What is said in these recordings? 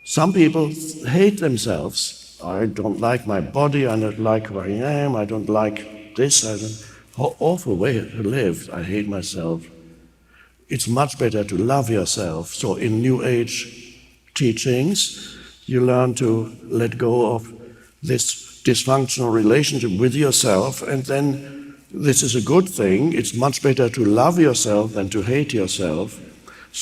Some people hate themselves. I don't like my body, I don't like who I am, I don't like this, awful way to live, I hate myself. It's much better to love yourself. So in New Age teachings, you learn to let go of this dysfunctional relationship with yourself, and then this is a good thing. It's much better to love yourself than to hate yourself.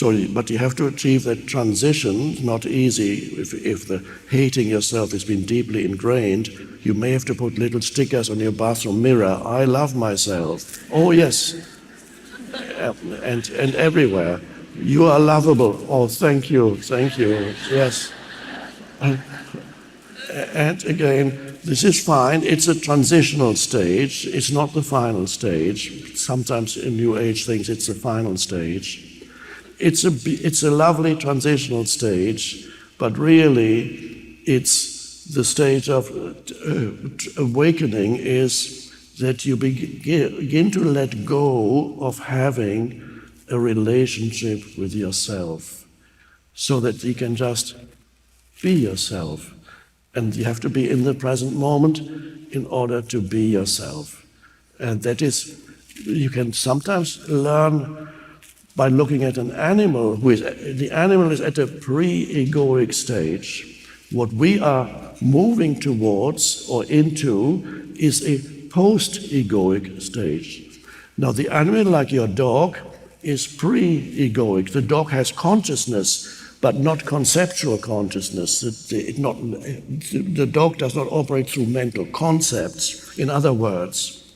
But you have to achieve that transition. Not easy. If the hating yourself has been deeply ingrained, you may have to put little stickers on your bathroom mirror. I love myself. Oh yes, and everywhere. You are lovable. Oh, thank you. Yes. And again, this is fine. It's a transitional stage. It's not the final stage. Sometimes in New Age things, it's the final stage. It's a lovely transitional stage, but really it's the stage of awakening is that you begin to let go of having a relationship with yourself so that you can just be yourself. And you have to be in the present moment in order to be yourself. And that is, you can sometimes learn by looking at an animal. The animal is at a pre-egoic stage. What we are moving towards or into is a post-egoic stage. Now the animal, like your dog, is pre-egoic. The dog has consciousness, but not conceptual consciousness. The dog does not operate through mental concepts. In other words,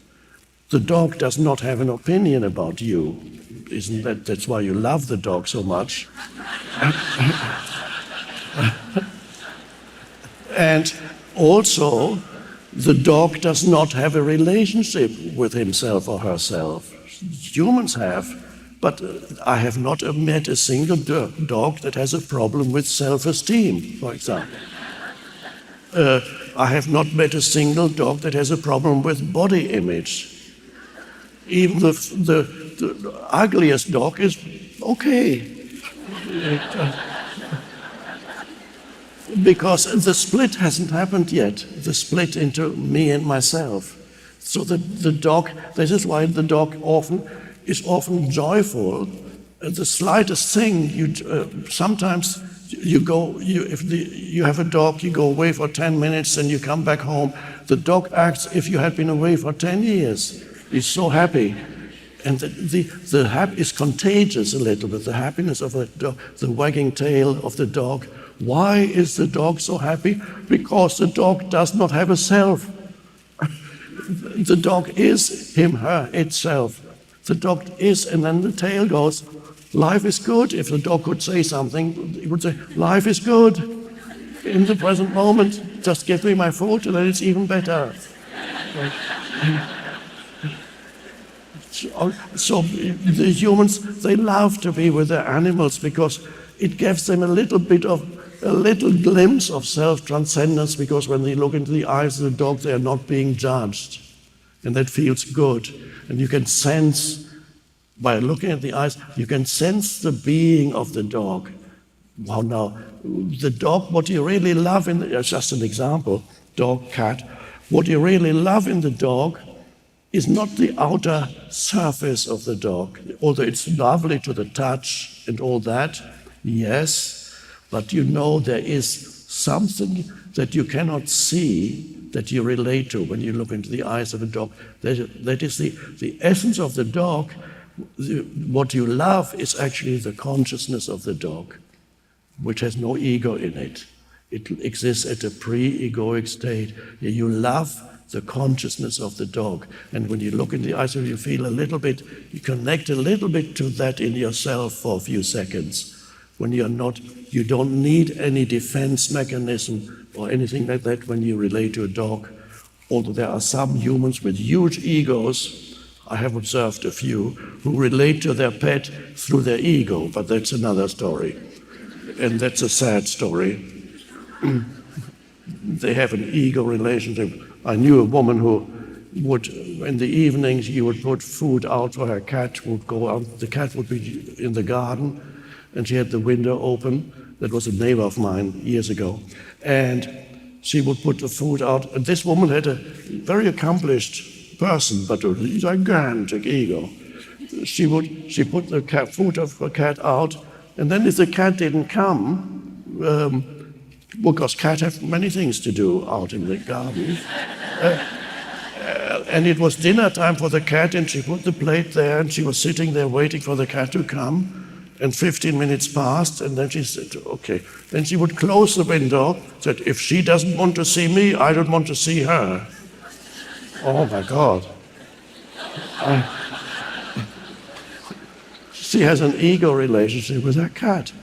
the dog does not have an opinion about you. That's why you love the dog so much. And also, the dog does not have a relationship with himself or herself. Humans have, but I have not met a single dog that has a problem with self-esteem, for example. I have not met a single dog that has a problem with body image. Even the ugliest dog is okay. Because the split hasn't happened yet, the split into me and myself. So the dog, this is why the dog is often joyful. The slightest thing, sometimes if you have a dog, you go away for 10 minutes and you come back home, the dog acts if you had been away for 10 years. He's so happy. And the happy is contagious a little bit, the happiness of the dog, the wagging tail of the dog. Why is the dog so happy? Because the dog does not have a self. The dog is him, her, itself. The dog is, and then the tail goes, life is good. If the dog could say something, he would say, life is good. In the present moment, just give me my food and then it's even better. So the humans, they love to be with their animals because it gives them a little glimpse of self-transcendence, because when they look into the eyes of the dog, they are not being judged. And that feels good. And you can sense, by looking at the eyes, you can sense the being of the dog. Wow, now, the dog, what you really love just an example, dog, cat, what you really love in the dog is not the outer surface of the dog, although it's lovely to the touch and all that, yes, but you know there is something that you cannot see that you relate to when you look into the eyes of a dog. That is the essence of the dog. What you love is actually the consciousness of the dog, which has no ego in it. It exists at a pre-egoic state. You love the consciousness of the dog. And when you look in the eyes, you feel a little bit, you connect a little bit to that in yourself for a few seconds. When you don't need any defense mechanism or anything like that when you relate to a dog. Although there are some humans with huge egos, I have observed a few, who relate to their pet through their ego, but that's another story. And that's a sad story. They have an ego relationship. I knew a woman who would, in the evenings, you would put food out for her cat, would go out, the cat would be in the garden, and she had the window open, that was a neighbor of mine years ago. And she would put the food out. And this woman had a very accomplished person, but a gigantic ego. She put the food of her cat out, and then if the cat didn't come, because cats have many things to do out in the garden, and it was dinner time for the cat, and she put the plate there, and she was sitting there waiting for the cat to come, and 15 minutes passed, and then she said, okay. Then she would close the window, said, if she doesn't want to see me, I don't want to see her. Oh my God. She has an ego relationship with her cat.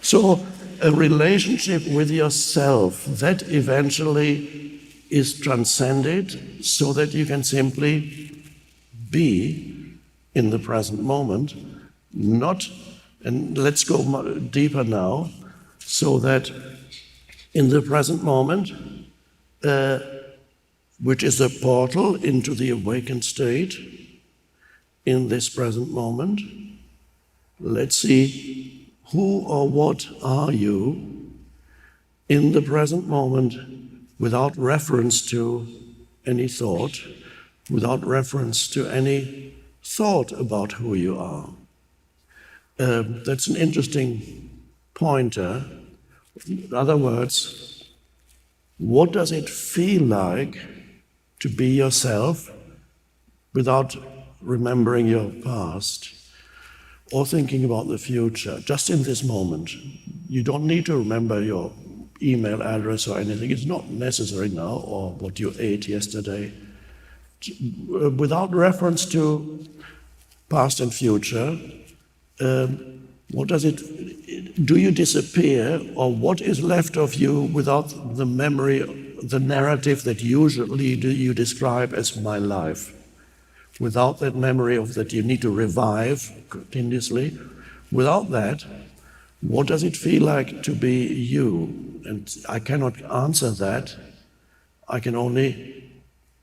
So a relationship with yourself that eventually is transcended so that you can simply be in the present moment, not, and let's go deeper now, so that in the present moment, which is a portal into the awakened state, in this present moment, let's see who or what are you in the present moment without reference to any thought, without reference to any thought about who you are. That's an interesting pointer. In other words, what does it feel like to be yourself without remembering your past or thinking about the future, just in this moment? You don't need to remember your email address or anything. It's not necessary now, or what you ate yesterday. Without reference to past and future, what does it, do you disappear, or what is left of you without the memory, the narrative that usually you describe as my life? Without that memory of that you need to revive continuously, without that, what does it feel like to be you? And I cannot answer that. I can only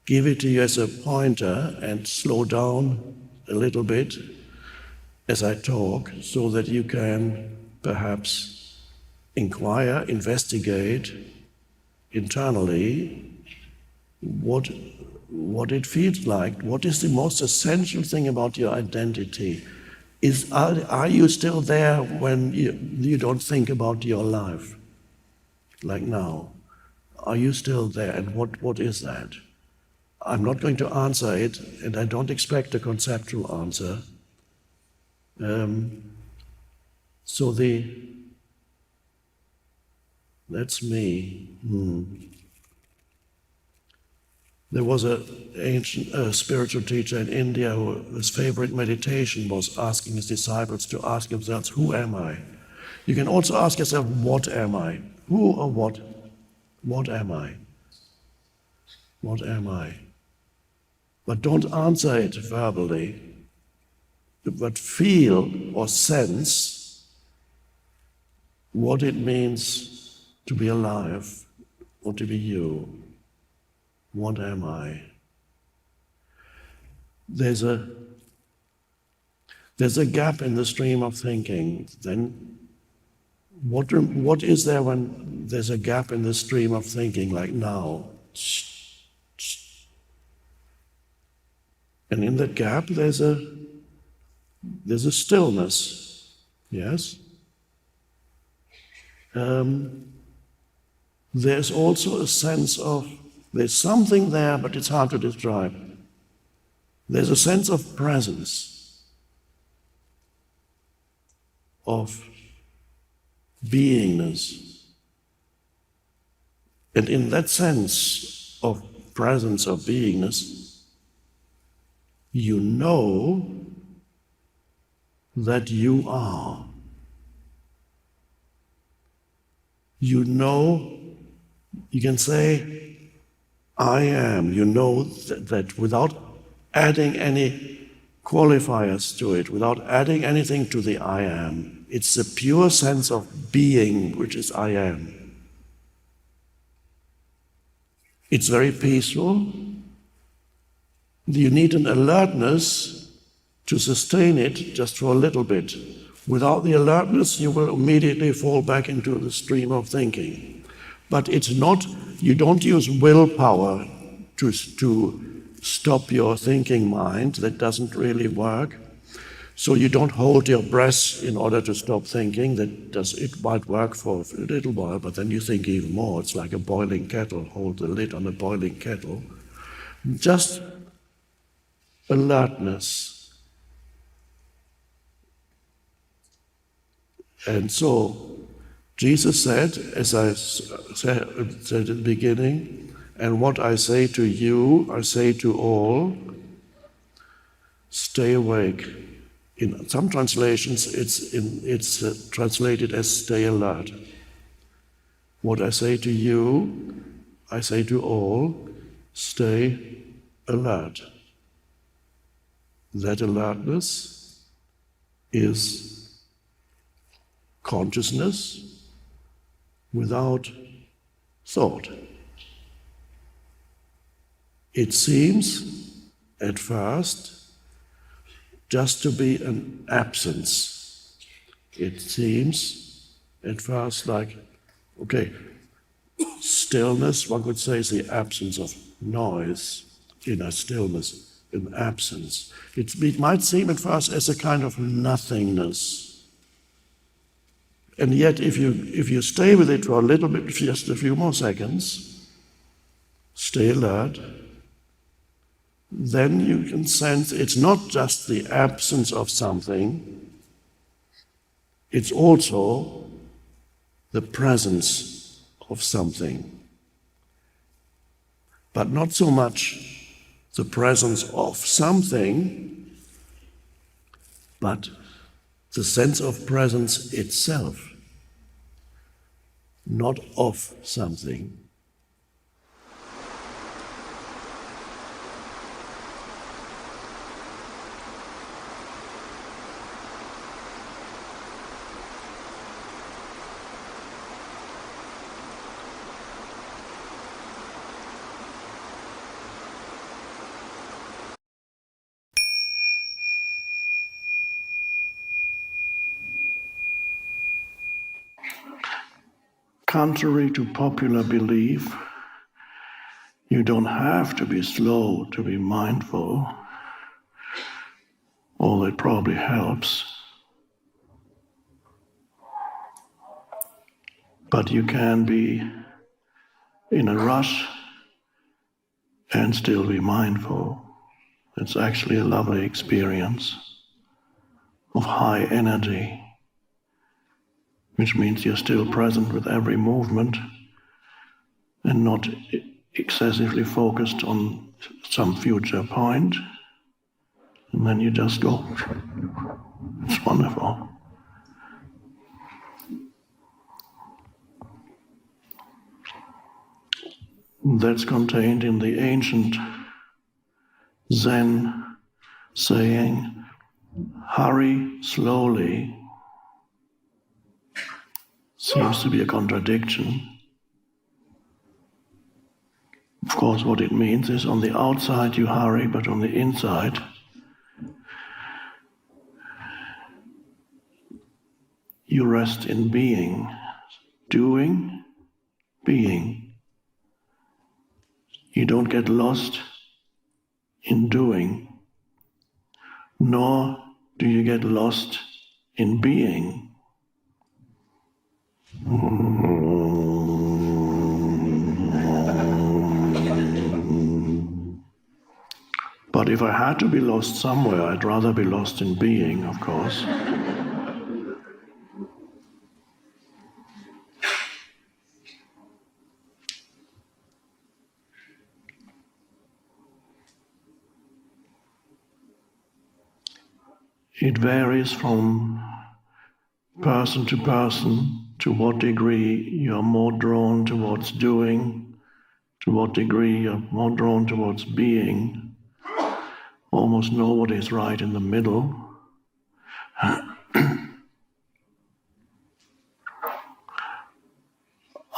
give it to you as a pointer and slow down a little bit as I talk, so that you can perhaps inquire, investigate internally what it feels like. What is the most essential thing about your identity? Are you still there when you don't think about your life, like now? Are you still there, and what is that? I'm not going to answer it, and I don't expect a conceptual answer. That's me. There was an ancient spiritual teacher in India whose favorite meditation was asking his disciples to ask themselves, who am I? You can also ask yourself, what am I? Who or what? What am I? What am I? But don't answer it verbally, but feel or sense what it means to be alive or to be you. What am I? There's a gap in the stream of thinking. Then what is there when there's a gap in the stream of thinking, like now? And in that gap there's a stillness. Yes? There's also a sense of there's something there, but it's hard to describe. There's a sense of presence, of beingness. And in that sense of presence, of beingness, you know that you are. You know, you can say, I am. You know that without adding any qualifiers to it, without adding anything to the I am. It's the pure sense of being, which is I am. It's very peaceful. You need an alertness to sustain it just for a little bit. Without the alertness, you will immediately fall back into the stream of thinking. But it's not, you don't use willpower to stop your thinking mind. That doesn't really work. So you don't hold your breath in order to stop thinking. It might work for a little while, but then you think even more. It's like a boiling kettle. Hold the lid on a boiling kettle. Just alertness. And so Jesus said, as I said at the beginning, and what I say to you, I say to all, stay awake. In some translations, it's translated as stay alert. What I say to you, I say to all, stay alert. That alertness is consciousness without thought. It seems at first just to be an absence. It seems at first like, okay, stillness, one could say, is the absence of noise, inner stillness, an absence. It might seem at first as a kind of nothingness. And yet if you stay with it for a little bit, just a few more seconds, stay alert, then you can sense it's not just the absence of something, it's also the presence of something. But not so much the presence of something, but the sense of presence itself, not of something. Contrary to popular belief, you don't have to be slow to be mindful, although it probably helps. But you can be in a rush and still be mindful. It's actually a lovely experience of high energy, which means you're still present with every movement and not excessively focused on some future point. And then you just go. It's wonderful. That's contained in the ancient Zen saying, hurry slowly. Seems to be a contradiction. Of course, what it means is on the outside you hurry, but on the inside you rest in being, doing, being. You don't get lost in doing, nor do you get lost in being. But if I had to be lost somewhere, I'd rather be lost in being, of course. It varies from person to what degree you're more drawn towards doing, to what degree you're more drawn towards being. Almost nobody is right in the middle.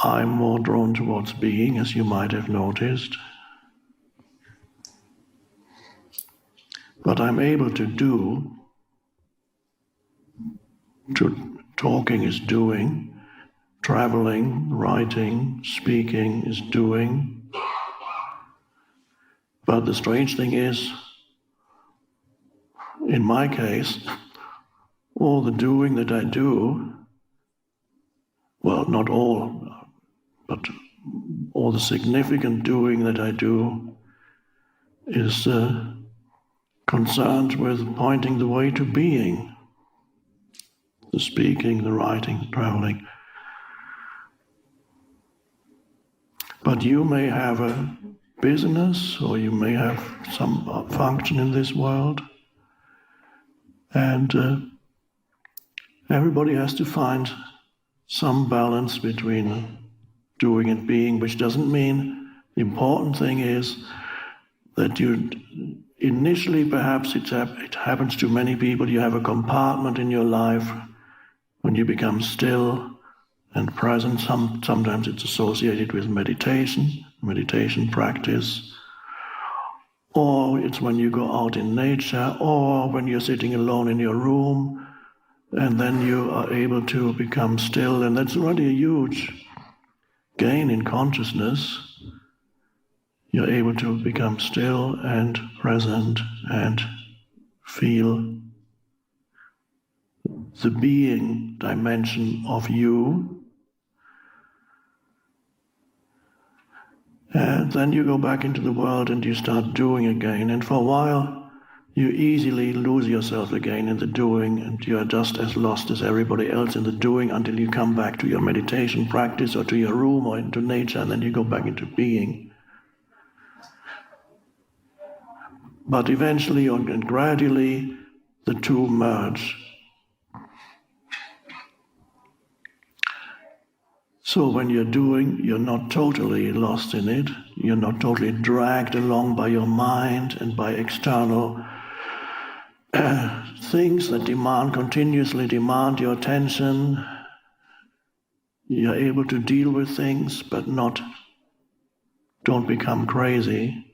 I'm more drawn towards being, as you might have noticed. But I'm able to do, talking is doing, traveling, writing, speaking is doing. But the strange thing is, in my case, all the doing that I do, well, not all, but all the significant doing that I do is concerned with pointing the way to being, the speaking, the writing, the traveling. But you may have a business, or you may have some function in this world, and everybody has to find some balance between doing and being, which doesn't mean the important thing is that you initially, perhaps it happens to many people, you have a compartment in your life when you become still and present. Sometimes it's associated with meditation practice, or it's when you go out in nature, or when you're sitting alone in your room, and then you are able to become still, and that's already a huge gain in consciousness. You're able to become still and present and feel the being dimension of you. And then you go back into the world and you start doing again, and for a while you easily lose yourself again in the doing, and you are just as lost as everybody else in the doing until you come back to your meditation practice or to your room or into nature, and then you go back into being. But eventually and gradually the two merge. So when you're doing, you're not totally lost in it, you're not totally dragged along by your mind and by external things that continuously demand your attention. You're able to deal with things, but don't become crazy.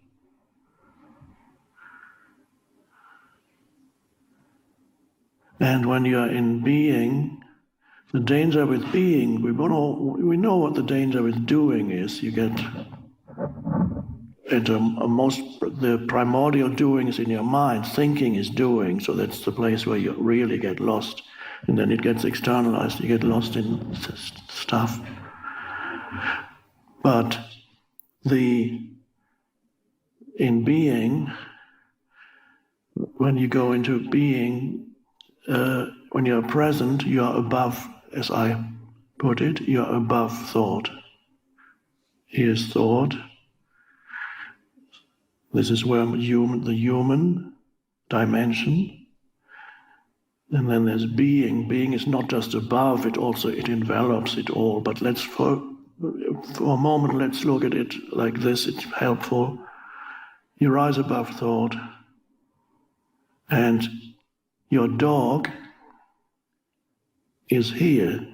And when you're in being, the danger with being, we know what the danger with doing is. You get the primordial doing is in your mind. Thinking is doing, so that's the place where you really get lost, and then it gets externalized. You get lost in stuff. But in being, when you go into being, when you're present, you are above, as I put it, you're above thought. Here's thought. This is where the human dimension. And then there's being. Being is not just above, it envelops it all. But for a moment, let's look at it like this, it's helpful. You rise above thought, and your dog is here,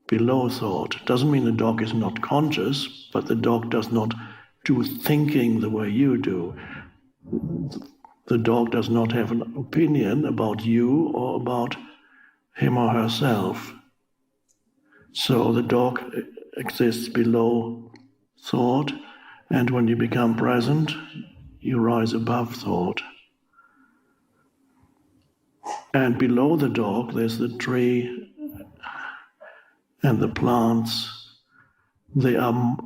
below thought. Doesn't mean the dog is not conscious, but the dog does not do thinking the way you do. The dog does not have an opinion about you or about him or herself. So the dog exists below thought, and when you become present, you rise above thought. And below the dog, there's the tree and the plants. They are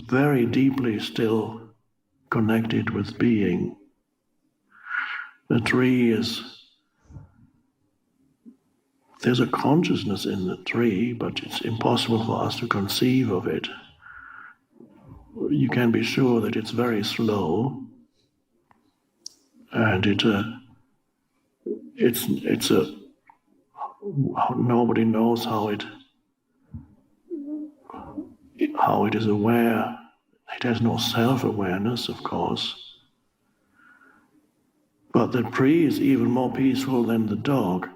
very deeply still connected with being. The tree there's a consciousness in the tree, but it's impossible for us to conceive of it. You can be sure that it's very slow, and nobody knows how it is aware. It has no self-awareness, of course. But the tree is even more peaceful than the dog.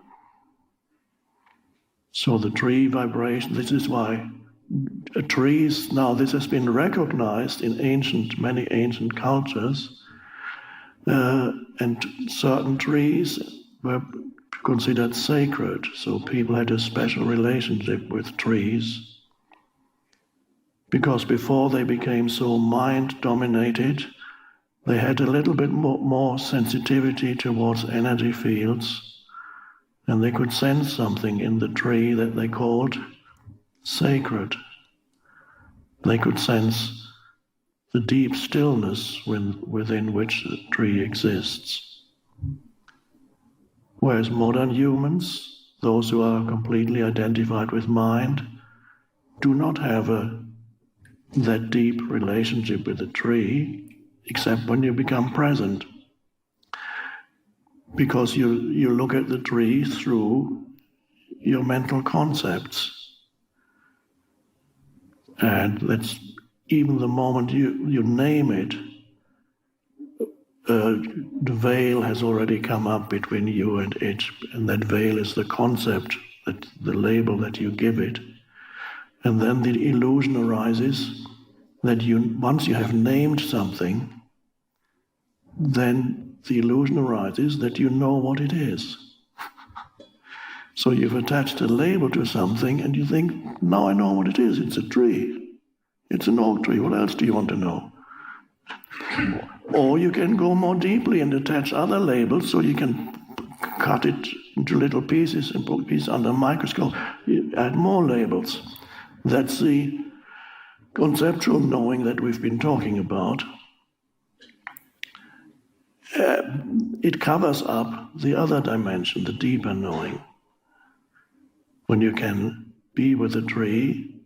So the tree vibration, this is why trees, now this has been recognized in many ancient cultures. and certain trees were considered sacred, so people had a special relationship with trees. Because before they became so mind-dominated, they had a little bit more sensitivity towards energy fields, and they could sense something in the tree that they called sacred. They could sense the deep stillness within which the tree exists. Whereas modern humans, those who are completely identified with mind, do not have that deep relationship with the tree, except when you become present. Because you look at the tree through your mental concepts. And that's even the moment you name it, the veil has already come up between you and it, and that veil is the concept, that the label that you give it. And then the illusion arises that once you have named something, then the illusion arises that you know what it is. So you've attached a label to something and you think, now I know what it is, it's a tree. It's an oak tree, what else do you want to know? Or you can go more deeply and attach other labels, so you can cut it into little pieces and put pieces under a microscope. You add more labels. That's the conceptual knowing that we've been talking about. It covers up the other dimension, the deeper knowing. When you can be with the tree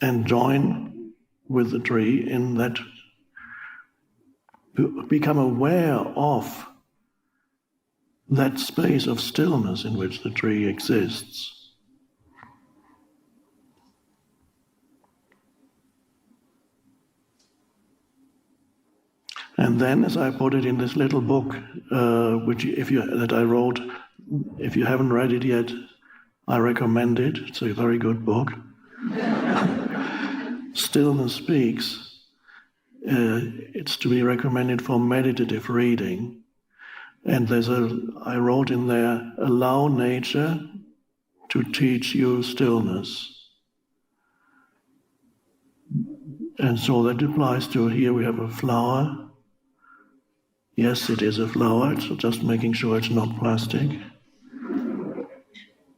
and join with the tree in that, become aware of that space of stillness in which the tree exists. And then, as I put it in this little book, that I wrote, if you haven't read it yet, I recommend it. It's a very good book. Stillness Speaks. It's to be recommended for meditative reading. And I wrote in there, allow nature to teach you stillness. And so that applies to, here we have a flower. Yes, it is a flower, it's just making sure it's not plastic.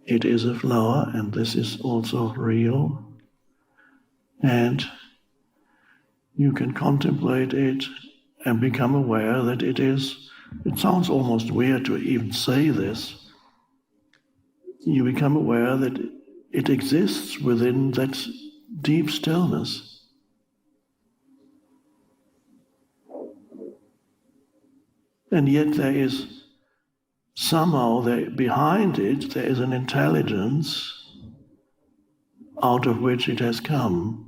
It is a flower, and this is also real. And you can contemplate it and become aware that it sounds almost weird to even say this. You become aware that it exists within that deep stillness. And yet there is somehow behind it, there is an intelligence out of which it has come.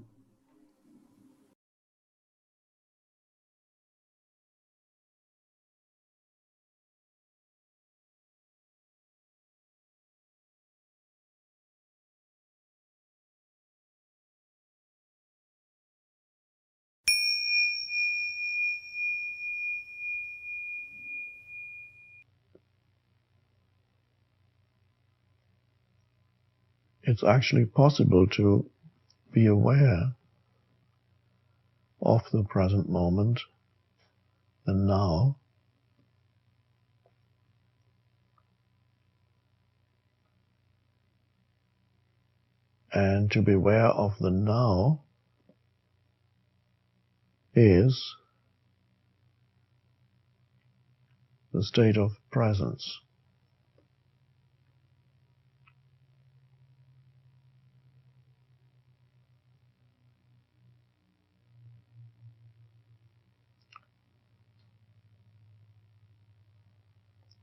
It's actually possible to be aware of the present moment and now, and to be aware of the now is the state of presence.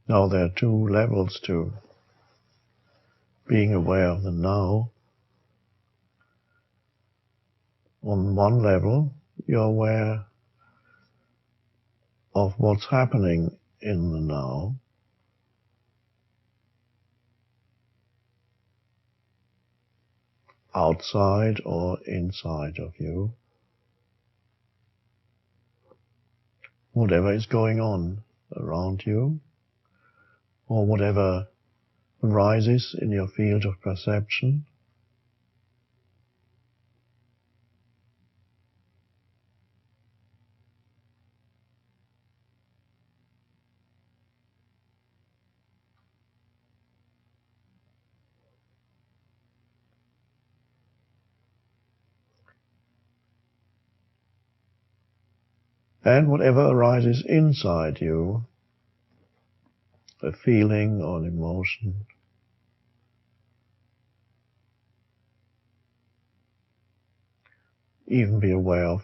Now there are two levels to being aware of the now. On one level, you're aware of what's happening in the now. Outside or inside of you. Whatever is going on. around you, or whatever arises in your field of perception. And whatever arises inside you, a feeling or an emotion, even be aware of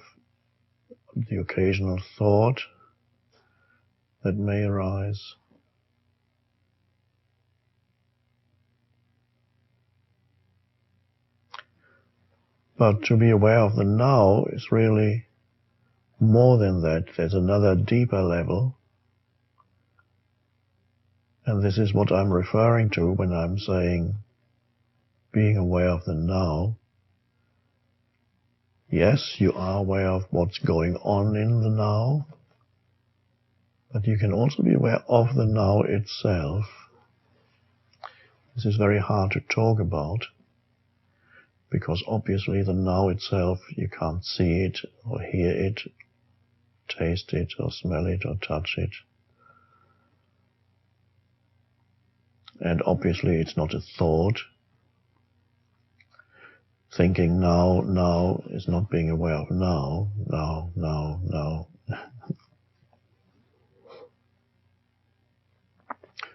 the occasional thought that may arise. But to be aware of the now is really more than that. There's another deeper level. And this is what I'm referring to when I'm saying being aware of the now. Yes, you are aware of what's going on in the now, but you can also be aware of the now itself. This is very hard to talk about, because obviously the now itself, you can't see it or hear it, taste it or smell it or touch it. And obviously it's not a thought. Thinking now is not being aware of now.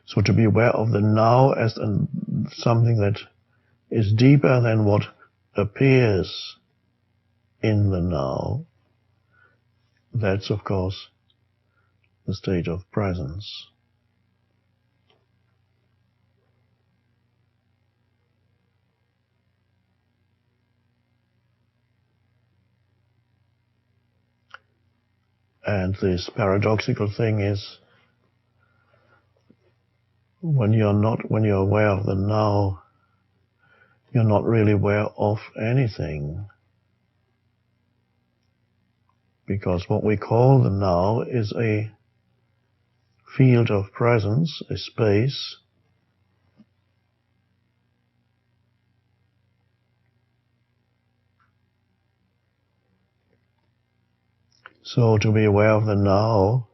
So to be aware of the now as something that is deeper than what appears in the now, that's of course the state of presence. And this paradoxical thing is, when you're aware of the now, you're not really aware of anything. Because what we call the now is a field of presence, a space, so to be aware of the now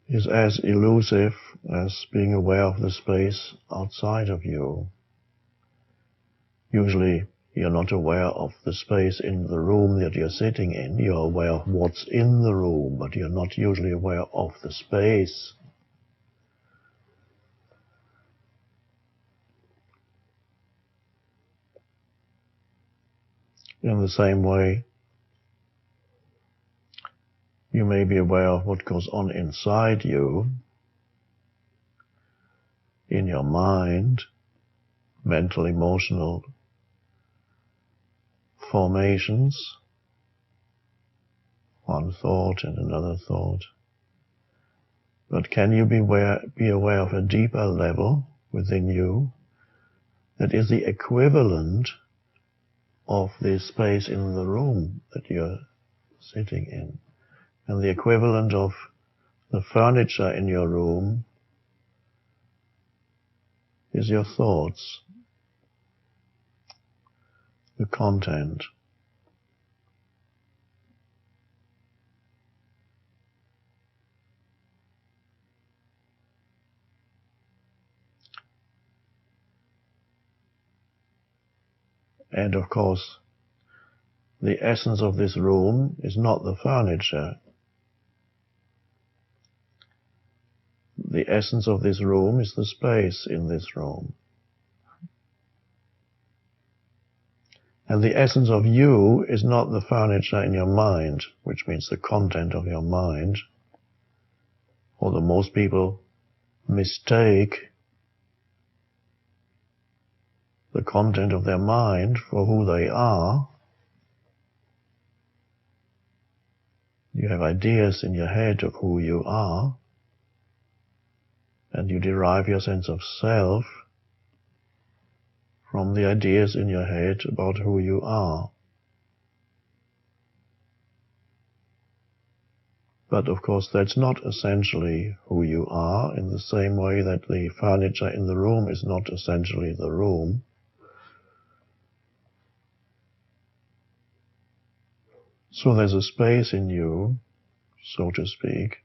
is as elusive as being aware of the space outside of you. Usually you're not aware of the space in the room that you're sitting in. You're aware of what's in the room, but you're not usually aware of the space. In the same way, you may be aware of what goes on inside you, in your mind, mental, emotional formations, one thought and another thought. But can you be aware of a deeper level within you that is the equivalent of the space in the room that you're sitting in, and the equivalent of the furniture in your room is your thoughts, the content. And of course, the essence of this room is not the furniture. The essence of this room is the space in this room. And the essence of you is not the furniture in your mind, which means the content of your mind. Although most people mistake the content of their mind for who they are. You have ideas in your head of who you are, and you derive your sense of self from the ideas in your head about who you are. But of course that's not essentially who you are, in the same way that the furniture in the room is not essentially the room. So there's a space in you, so to speak,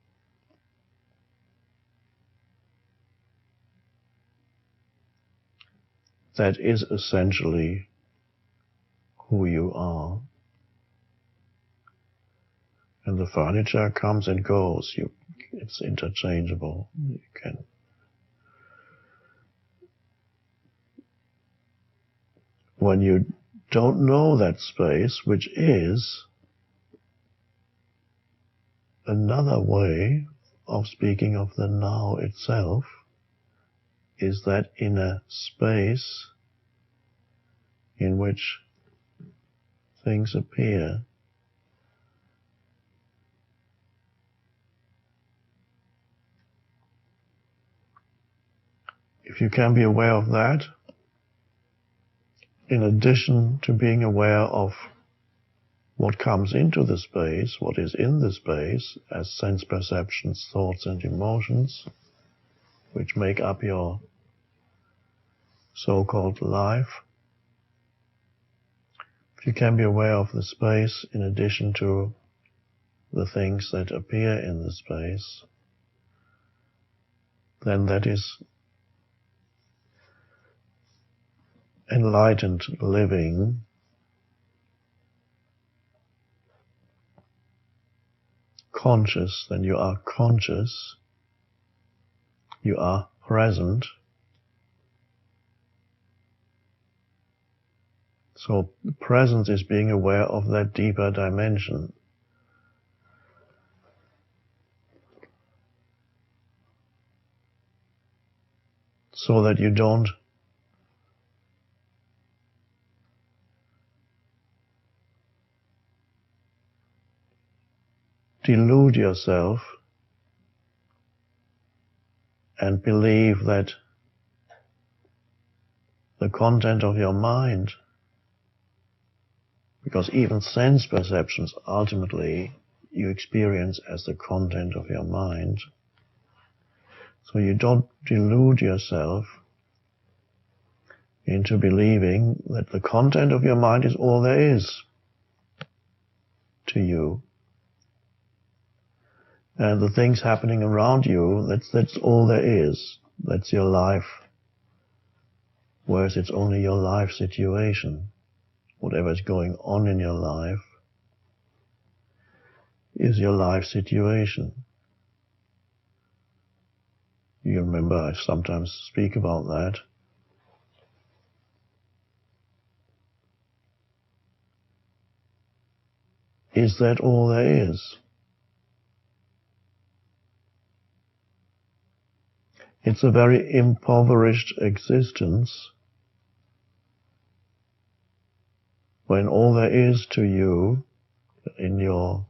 that is essentially who you are. And the furniture comes and goes. It's interchangeable. You can. When you don't know that space, which is another way of speaking of the now itself, is that inner space in which things appear. If you can be aware of that, in addition to being aware of what comes into the space, what is in the space, as sense perceptions, thoughts and emotions, which make up your so-called life, if you can be aware of the space in addition to the things that appear in the space, then that is enlightened living, conscious. Then you are conscious, you are present. So presence is being aware of that deeper dimension. So that you don't delude yourself and believe that the content of your mind, because even sense perceptions ultimately you experience as the content of your mind, so you don't delude yourself into believing that the content of your mind is all there is to you. And the things happening around you, that's all there is. That's your life. Whereas it's only your life situation. Whatever is going on in your life is your life situation. You remember I sometimes speak about that. Is that all there is? It's a very impoverished existence when all there is to you in your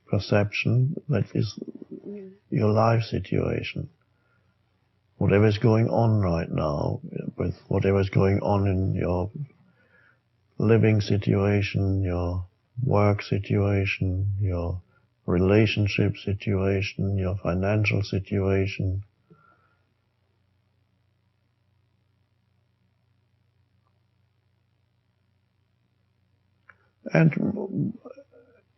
perception, that is your life situation. Whatever is going on right now, with whatever is going on in your living situation, your work situation, your relationship situation, your financial situation, and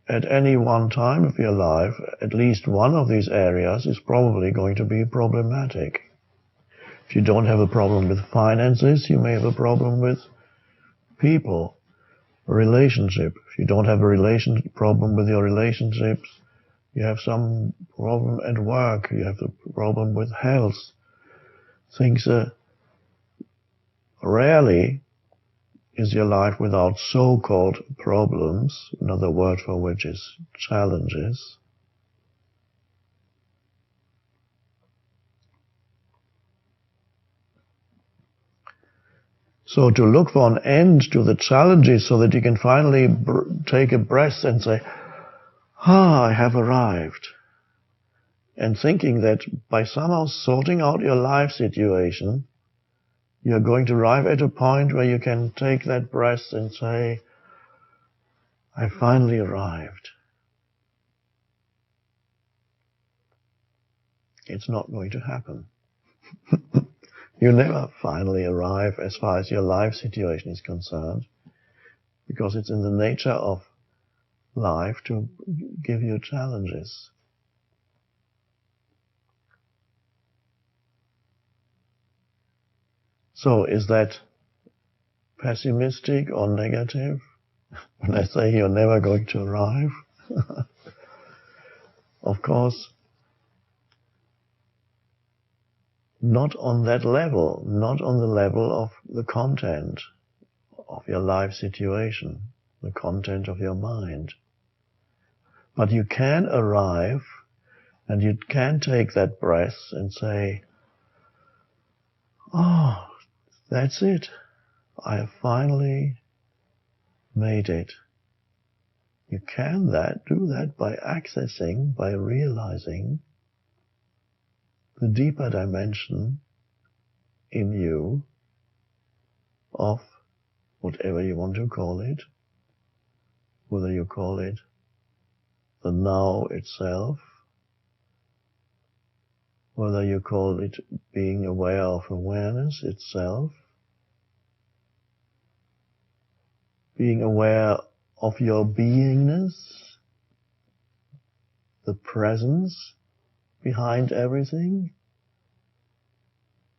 at any one time of your life, at least one of these areas is probably going to be problematic. If you don't have a problem with finances, you may have a problem with people, a relationship. If you don't have a problem with your relationships, you have some problem at work, you have a problem with health. Things rarely is your life without so-called problems, another word for which is challenges. So to look for an end to the challenges so that you can finally take a breath and say, I have arrived. And thinking that by somehow sorting out your life situation, you're going to arrive at a point where you can take that breath and say, I finally arrived. It's not going to happen. You never finally arrive as far as your life situation is concerned, because it's in the nature of life to give you challenges. So is that pessimistic or negative when I say you're never going to arrive? Of course, not on that level, not on the level of the content of your life situation, the content of your mind. But you can arrive, and you can take that breath and say, oh, that's it. I have finally made it. You can do that by accessing, by realizing the deeper dimension in you of whatever you want to call it, whether you call it the now itself, whether you call it being aware of awareness itself, being aware of your beingness, the presence behind everything,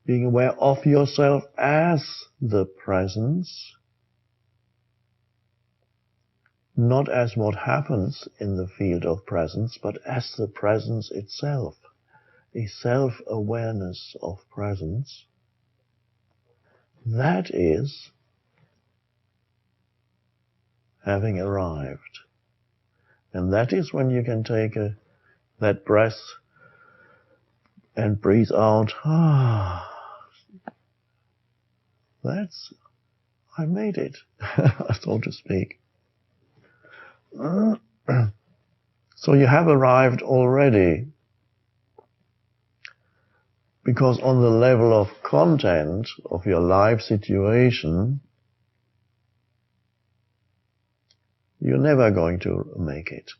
being aware of yourself as the presence, not as what happens in the field of presence, but as the presence itself, a self-awareness of presence. That is having arrived. And that is when you can take that breath and breathe out, I made it, so to speak. So you have arrived already, because on the level of content of your life situation, you're never going to make it.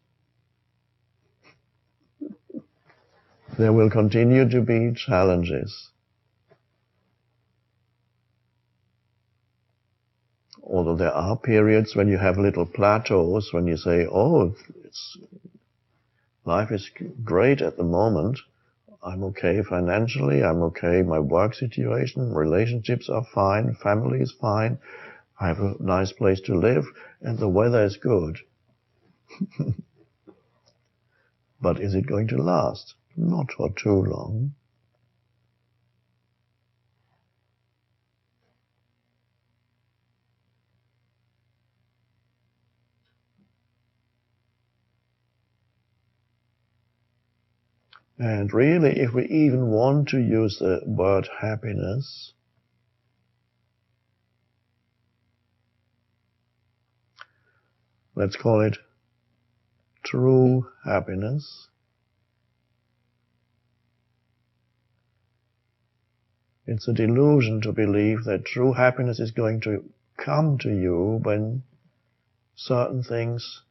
There will continue to be challenges. Although there are periods when you have little plateaus, when you say, life is great at the moment. I'm okay financially, I'm okay, my work situation, relationships are fine, family is fine, I have a nice place to live, and the weather is good. But is it going to last? Not for too long. And really, if we even want to use the word happiness, let's call it true happiness. It's a delusion to believe that true happiness is going to come to you when certain things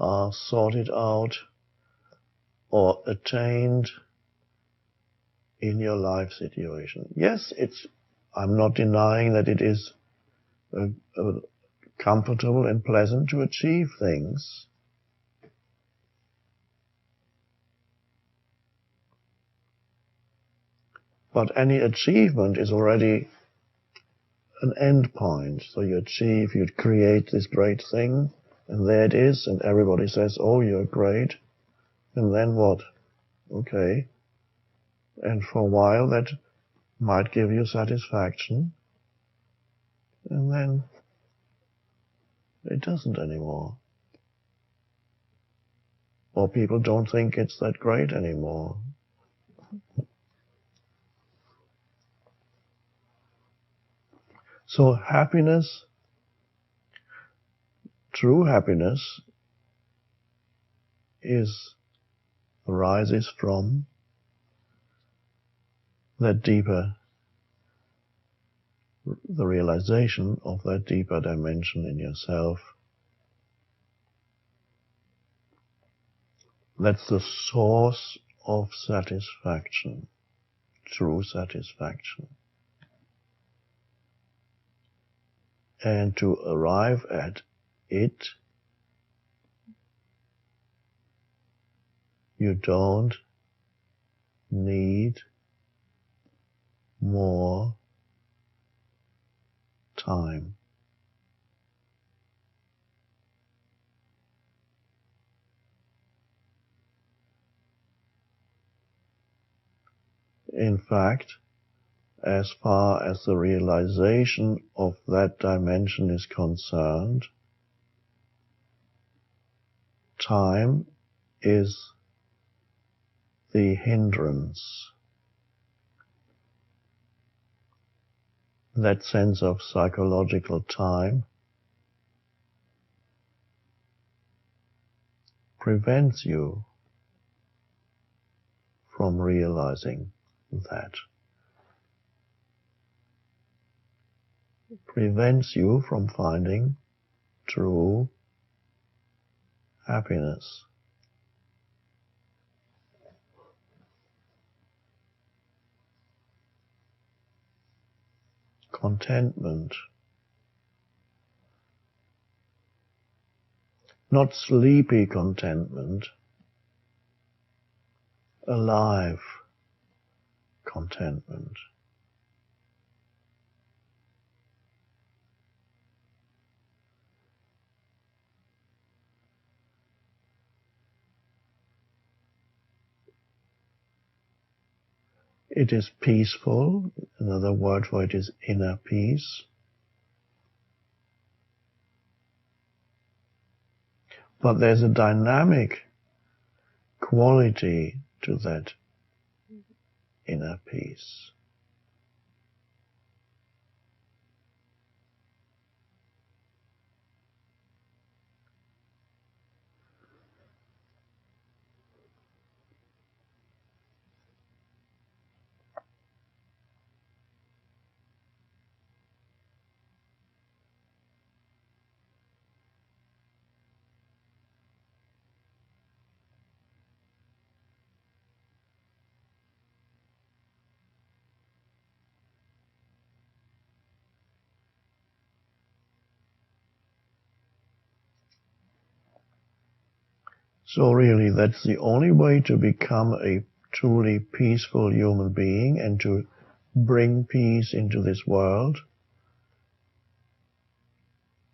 are sorted out or attained in your life situation. Yes, I'm not denying that it is comfortable and pleasant to achieve things. But any achievement is already an end point. So you create this great thing, and there it is, and everybody says, oh, you're great. And then what? Okay. And for a while that might give you satisfaction, and then it doesn't anymore. Or people don't think it's that great anymore. So happiness, true happiness, arises from that deeper, the realization of that deeper dimension in yourself, That's the source of satisfaction, true satisfaction. And to arrive at it, you don't need more time. In fact, as far as the realization of that dimension is concerned, time is the hindrance. That sense of psychological time prevents you from realizing that. Prevents you from finding true happiness. Contentment. Not sleepy contentment, alive contentment. It is peaceful. Another word for it is inner peace. But there's a dynamic quality to that inner peace. So really, that's the only way to become a truly peaceful human being and to bring peace into this world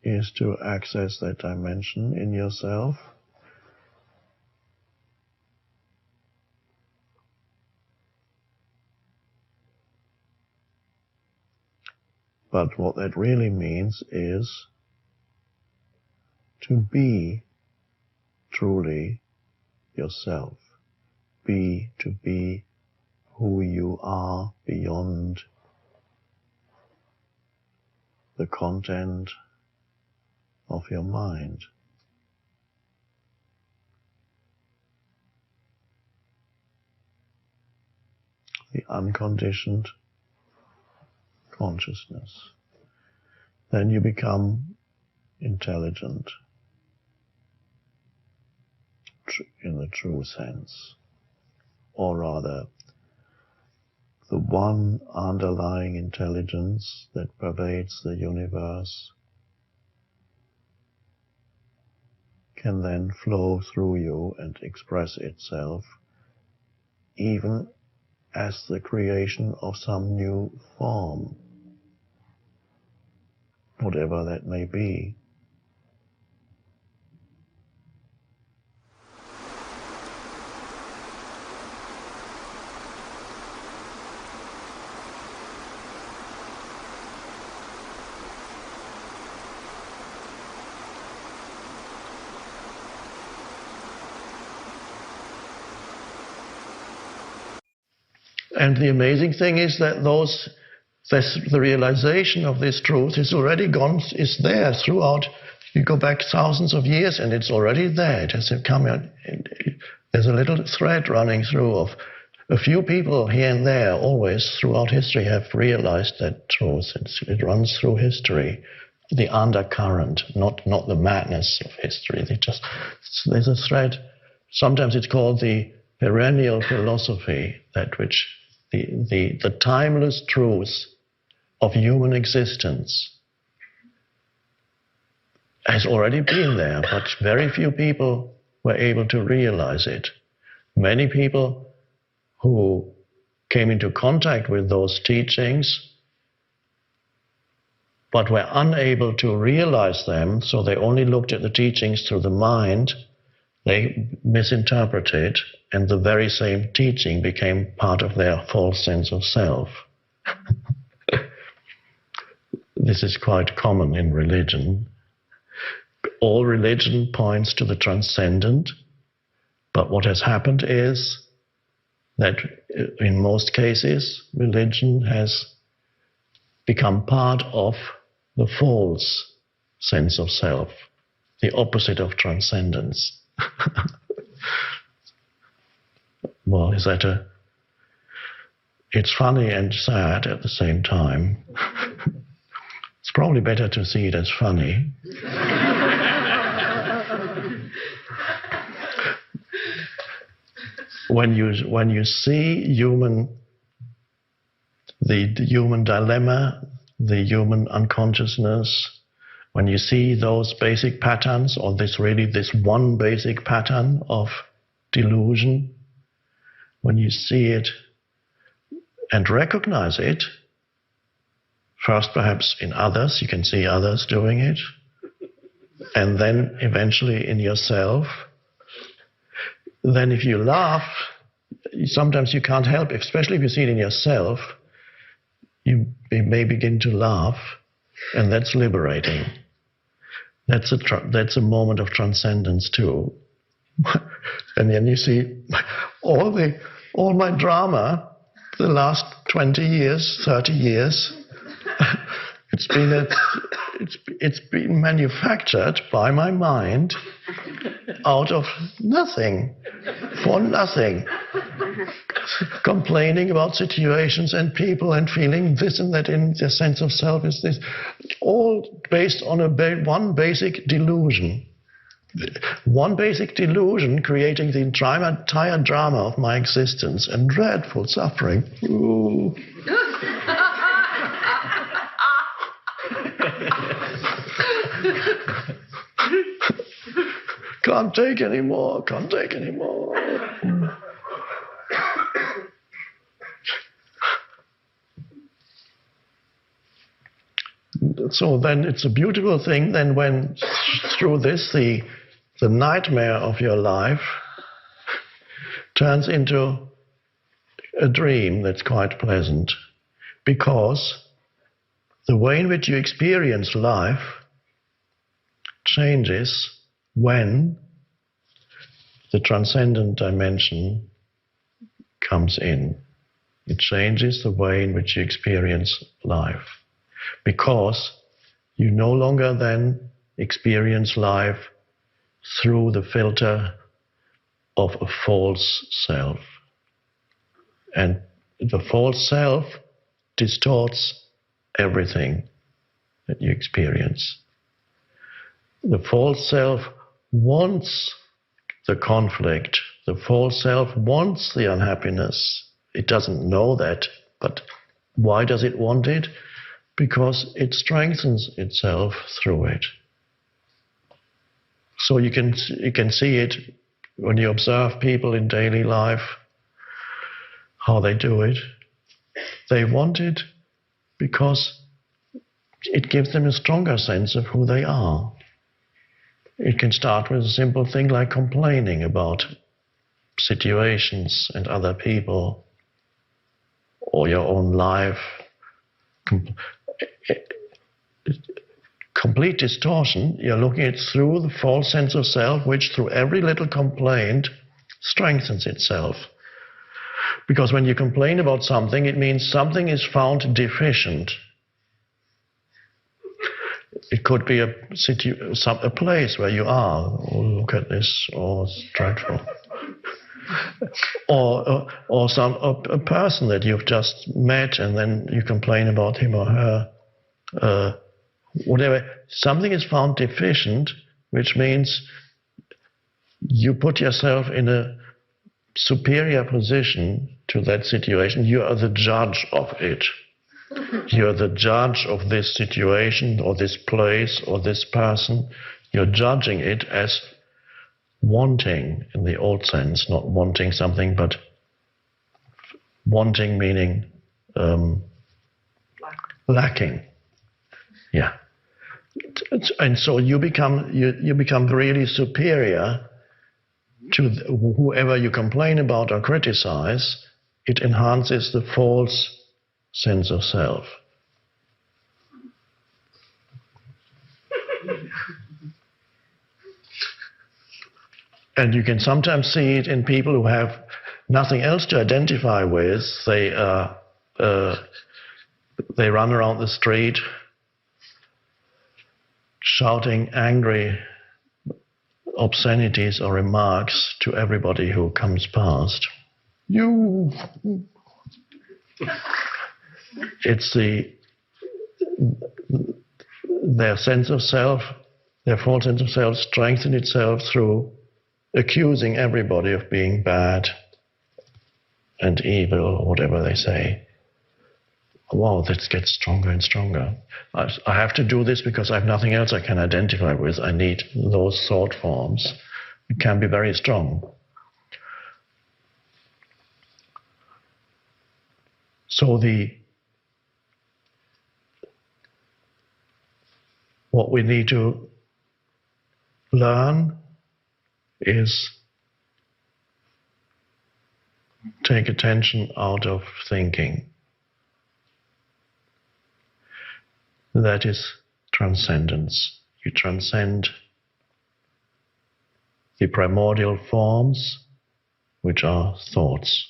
is to access that dimension in yourself. But what that really means is to be truly yourself. To be who you are beyond the content of your mind. The unconditioned consciousness. Then you become intelligent in the true sense, or rather the one underlying intelligence that pervades the universe can then flow through you and express itself even as the creation of some new form, whatever that may be. And the amazing thing is that the realization of this truth is already gone, is there throughout. You go back thousands of years and it's already there. It has come out. There's a little thread running through of a few people here and there, always throughout history, have realized that truth. It runs through history. The undercurrent, not the madness of history. There's a thread sometimes it's called the perennial philosophy, that which the timeless truths of human existence has already been there, but very few people were able to realize it. Many people who came into contact with those teachings but were unable to realize them, so they only looked at the teachings through the mind, they misinterpreted, and the very same teaching became part of their false sense of self. This is quite common in religion. All religion points to the transcendent, but what has happened is that in most cases, religion has become part of the false sense of self, the opposite of transcendence. Well, it's funny and sad at the same time. It's probably better to see it as funny. When you see the human dilemma, the human unconsciousness, when you see those basic patterns, or this one basic pattern of delusion, when you see it and recognize it, first perhaps in others, you can see others doing it, and then eventually in yourself, then if you laugh, sometimes you can't help, especially if you see it in yourself, you may begin to laugh, and that's liberating. That's a moment of transcendence too. And then you see all my drama, the last 20 years, 30 years, it's been manufactured by my mind out of nothing, for nothing. Complaining about situations and people and feeling this and that in the sense of self is this, all based on one basic delusion. One basic delusion creating the entire drama of my existence and dreadful suffering. Ooh. Can't take anymore. So then it's a beautiful thing then when through this the nightmare of your life turns into a dream that's quite pleasant, because the way in which you experience life changes when the transcendent dimension comes in. It changes the way in which you experience life, because you no longer then experience life through the filter of a false self. And the false self distorts everything that you experience. The false self wants the conflict. The false self wants the unhappiness. It doesn't know that, but why does it want it? Because it strengthens itself through it. So you can see it when you observe people in daily life, how they do it. They want it because it gives them a stronger sense of who they are. It can start with a simple thing like complaining about situations and other people or your own life. Complete distortion, you're looking at through the false sense of self, which through every little complaint strengthens itself. Because when you complain about something, it means something is found deficient. It could be a place where you are. Oh, look at this. Oh, it's dreadful. Or a person that you've just met, and then you complain about him or her. Whatever. Something is found deficient, which means you put yourself in a superior position to that situation. You are the judge of it. You're the judge of this situation or this place or this person. You're judging it as wanting in the old sense, not wanting something, but wanting meaning lacking. Yeah. And so you become really superior to whoever you complain about or criticize. It enhances the false sense of self. And you can sometimes see it in people who have nothing else to identify with. They run around the street shouting angry obscenities or remarks to everybody who comes past. You. It's their sense of self, their false sense of self strengthens itself through accusing everybody of being bad and evil, or whatever they say. Wow, that gets stronger and stronger. I have to do this because I have nothing else I can identify with. I need those thought forms. It can be very strong. So what we need to learn is take attention out of thinking. That is transcendence. You transcend the primordial forms, which are thoughts.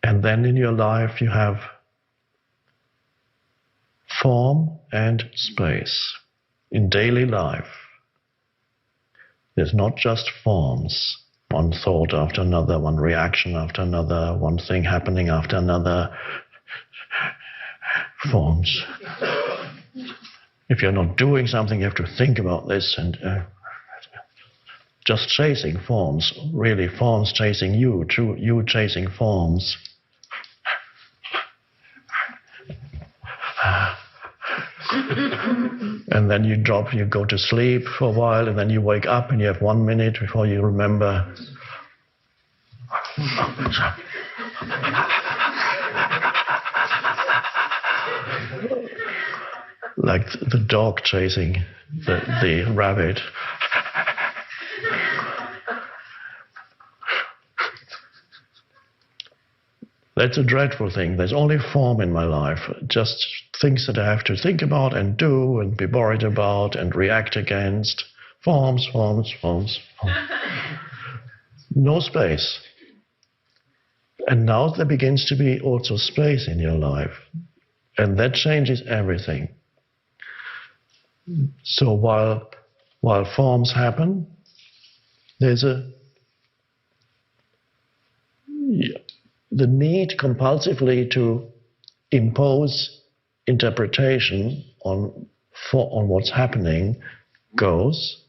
And then in your life you have form and space. In daily life, there's not just forms, one thought after another, one reaction after another, one thing happening after another. Forms. If you're not doing something, you have to think about this and just chasing forms, really forms chasing you, you chasing forms. And then you go to sleep for a while, and then you wake up and you have 1 minute before you remember. Like the dog chasing the rabbit. That's a dreadful thing. There's only form in my life. Just things that I have to think about and do and be worried about and react against. Forms, forms, forms, forms. No space. And now there begins to be also space in your life. And that changes everything. So while forms happen, there's the need compulsively to impose interpretation on what's happening goes,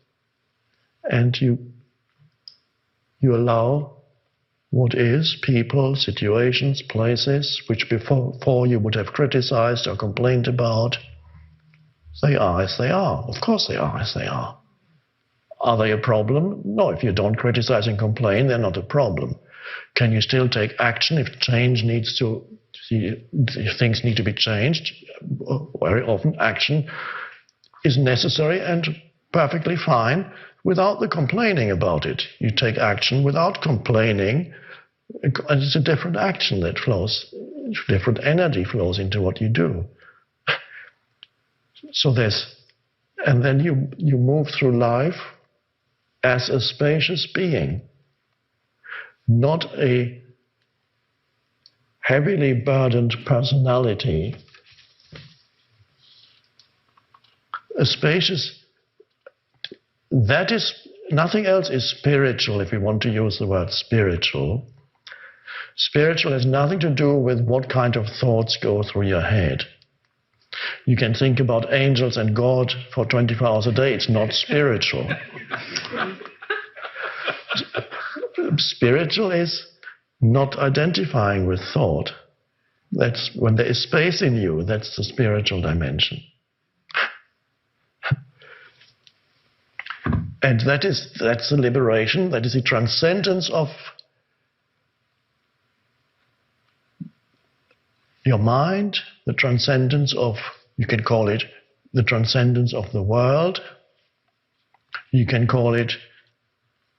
and you allow what is, people, situations, places, which before you would have criticized or complained about. They are as they are. Of course they are as they are. Are they a problem? No, if you don't criticize and complain, they're not a problem. Can you still take action if things need to be changed? Very often action is necessary and perfectly fine without the complaining about it. You take action without complaining, and it's a different action that flows, different energy flows into what you do. So and then you move through life as a spacious being, not a heavily burdened personality. A spacious, that is, nothing else is spiritual, if we want to use the word spiritual. Spiritual has nothing to do with what kind of thoughts go through your head. You can think about angels and God for 24 hours a day. It's not spiritual. Spiritual is not identifying with thought. That's when there is space in you, that's the spiritual dimension. And that's the liberation, that is the transcendence of your mind, the transcendence of, you can call it the transcendence of the world, you can call it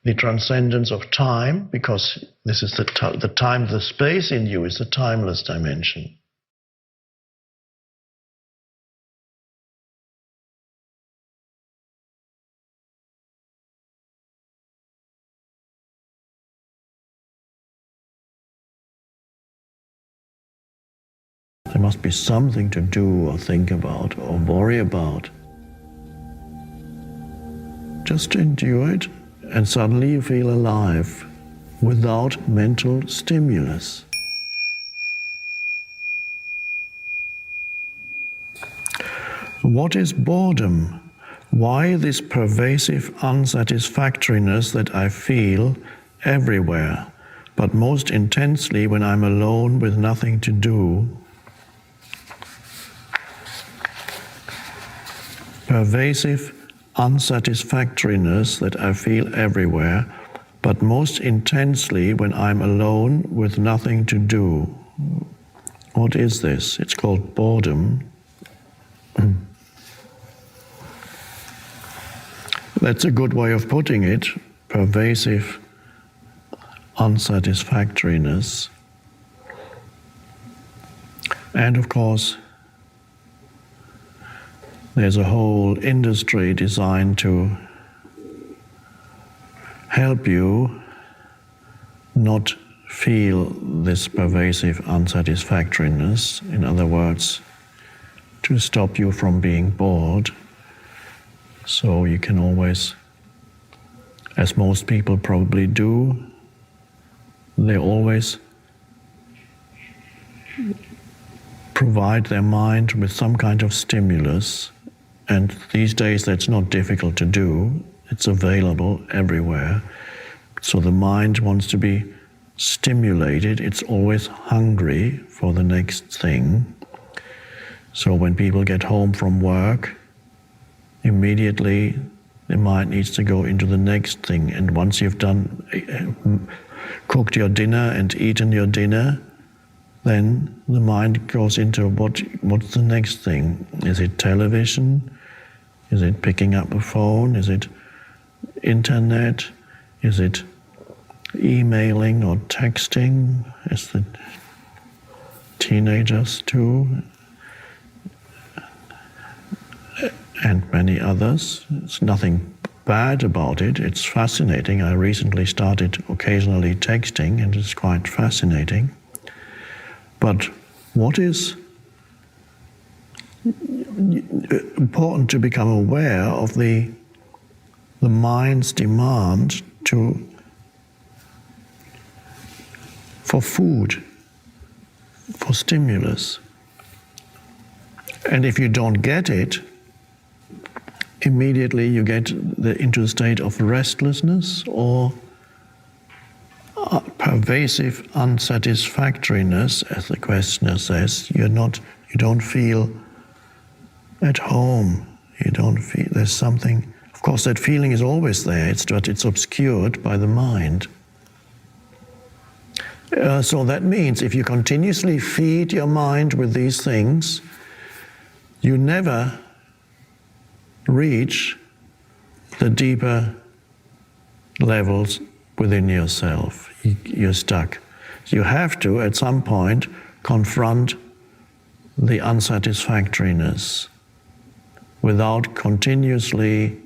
the transcendence of time, because this is the time, the space in you is the timeless dimension. There must be something to do or think about or worry about. Just endure it, and suddenly you feel alive without mental stimulus. What is boredom? Why this pervasive unsatisfactoriness that I feel everywhere, but most intensely when I'm alone with nothing to do? Pervasive unsatisfactoriness that I feel everywhere, but most intensely when I'm alone with nothing to do. What is this? It's called boredom. That's a good way of putting it, pervasive unsatisfactoriness. And of course, there's a whole industry designed to help you not feel this pervasive unsatisfactoriness. In other words, to stop you from being bored. So you can always, as most people probably do, they always provide their mind with some kind of stimulus. And these days that's not difficult to do. It's available everywhere. So the mind wants to be stimulated. It's always hungry for the next thing. So when people get home from work, immediately the mind needs to go into the next thing. And once you've cooked your dinner and eaten your dinner, then the mind goes into what's the next thing? Is it television? Is it picking up a phone? Is it internet? Is it emailing or texting? As the teenagers too, and many others. There's nothing bad about it. It's fascinating. I recently started occasionally texting, and it's quite fascinating. But what is important to become aware of the mind's demand for food, for stimulus. And if you don't get it, immediately you get into a state of restlessness or pervasive unsatisfactoriness, as the questioner says. You don't feel at home. You don't feel there's something. Of course, that feeling is always there. It's obscured by the mind. So that means if you continuously feed your mind with these things, you never reach the deeper levels within yourself. You're stuck. You have to, at some point, confront the unsatisfactoriness without continuously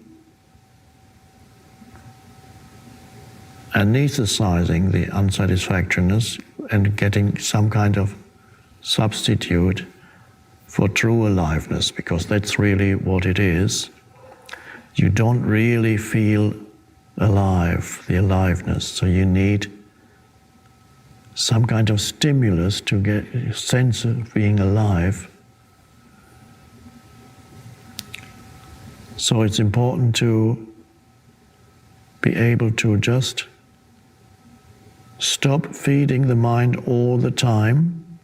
anesthetizing the unsatisfactoriness and getting some kind of substitute for true aliveness, because that's really what it is. You don't really feel alive, the aliveness, so you need some kind of stimulus to get a sense of being alive. So it's important to be able to just stop feeding the mind all the time.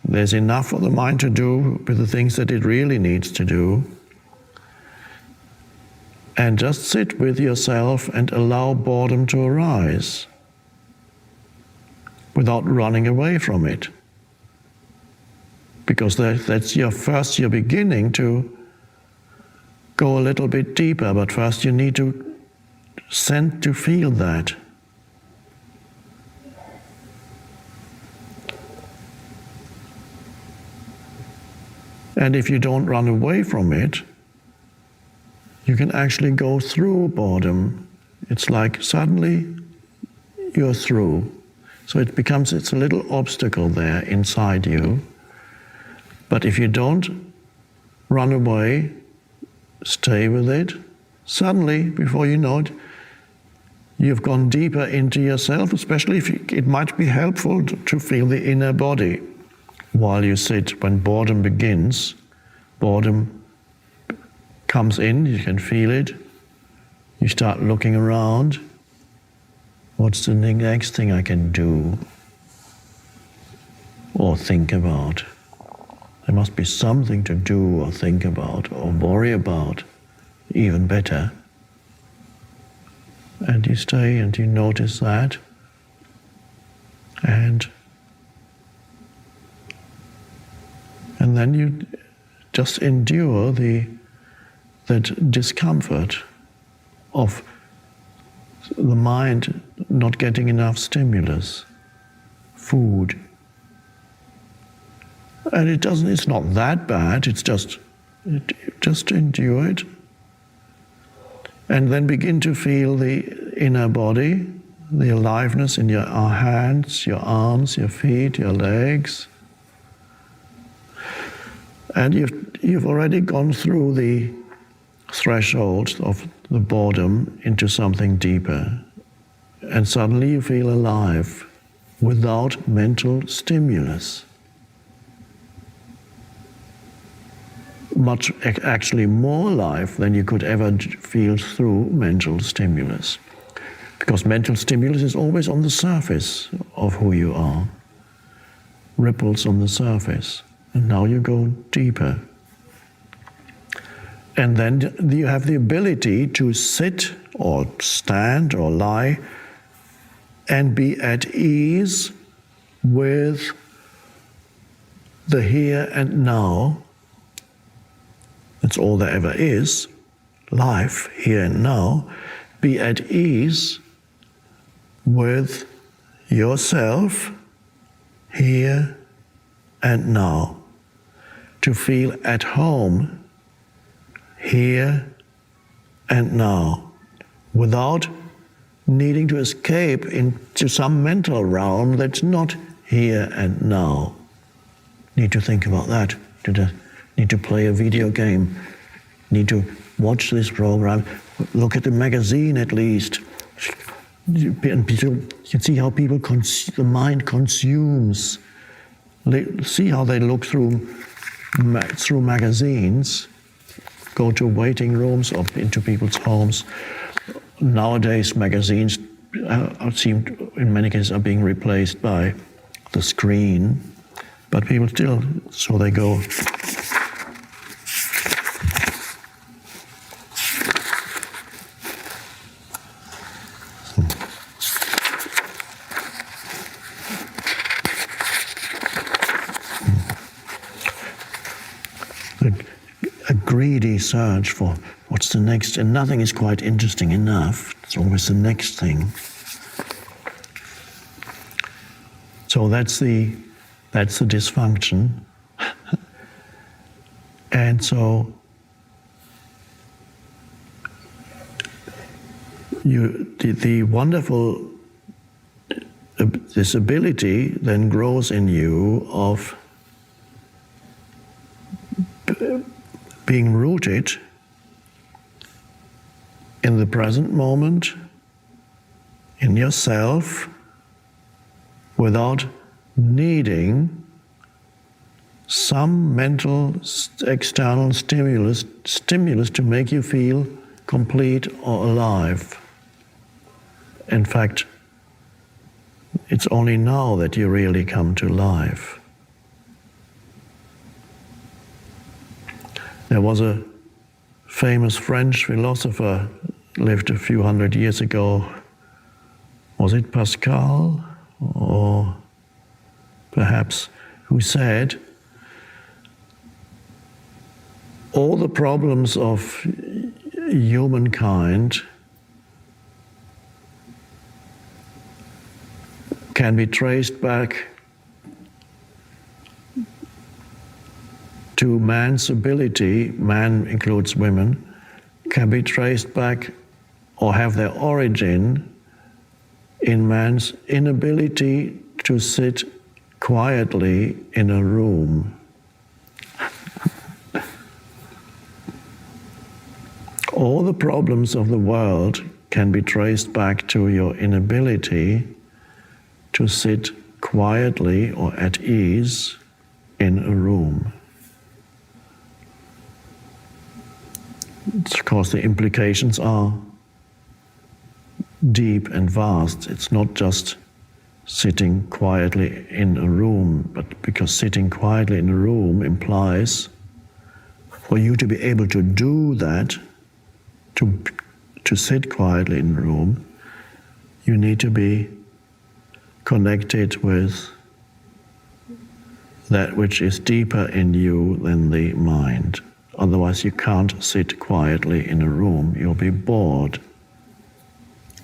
There's enough for the mind to do with the things that it really needs to do. And just sit with yourself and allow boredom to arise without running away from it. Because that's you're beginning to go a little bit deeper, but first you need to feel that. And if you don't run away from it, you can actually go through boredom. It's like suddenly you're through. So it's a little obstacle there inside you. But if you don't run away, stay with it, suddenly, before you know it, you've gone deeper into yourself, especially if it might be helpful to feel the inner body while you sit. When boredom begins, boredom comes in, you can feel it, you start looking around. What's the next thing I can do or think about? There must be something to do or think about or worry about, even better. And you stay and you notice that. And then you just endure that discomfort of the mind not getting enough stimulus, food. And it's not that bad, it's just endure it. And then begin to feel the inner body, the aliveness in your hands, your arms, your feet, your legs. And you've already gone through the threshold of the boredom into something deeper. And suddenly you feel alive without mental stimulus. Much actually more alive than you could ever feel through mental stimulus. Because mental stimulus is always on the surface of who you are. Ripples on the surface. And now you go deeper. And then you have the ability to sit or stand or lie and be at ease with the here and now. That's all there ever is, life, here and now. Be at ease with yourself, here and now. To feel at home, here and now, without needing to escape into some mental realm that's not here and now. Need to think about that. Need to play a video game, need to watch this program, look at the magazine at least. And you can see how the mind consumes. See how they look through magazines, go to waiting rooms or into people's homes. Nowadays, magazines in many cases are being replaced by the screen, but people still, so they go. A greedy search for what's the next, and nothing is quite interesting enough. It's always the next thing. So that's the dysfunction. And so the wonderful this ability then grows in you of being rooted in the present moment, in yourself, without needing some mental external stimulus to make you feel complete or alive. In fact, it's only now that you really come to life. There was a famous French philosopher, lived a few hundred years ago. Was it Pascal? Or perhaps, who said, all the problems of humankind can be traced back to man's ability, man includes women, can be traced back or have their origin in man's inability to sit quietly in a room. All the problems of the world can be traced back to your inability to sit quietly or at ease in a room. Of course, the implications are deep and vast. It's not just sitting quietly in a room, but because sitting quietly in a room implies for you to be able to do that, to sit quietly in a room, you need to be connected with that which is deeper in you than the mind. Otherwise, you can't sit quietly in a room. You'll be bored.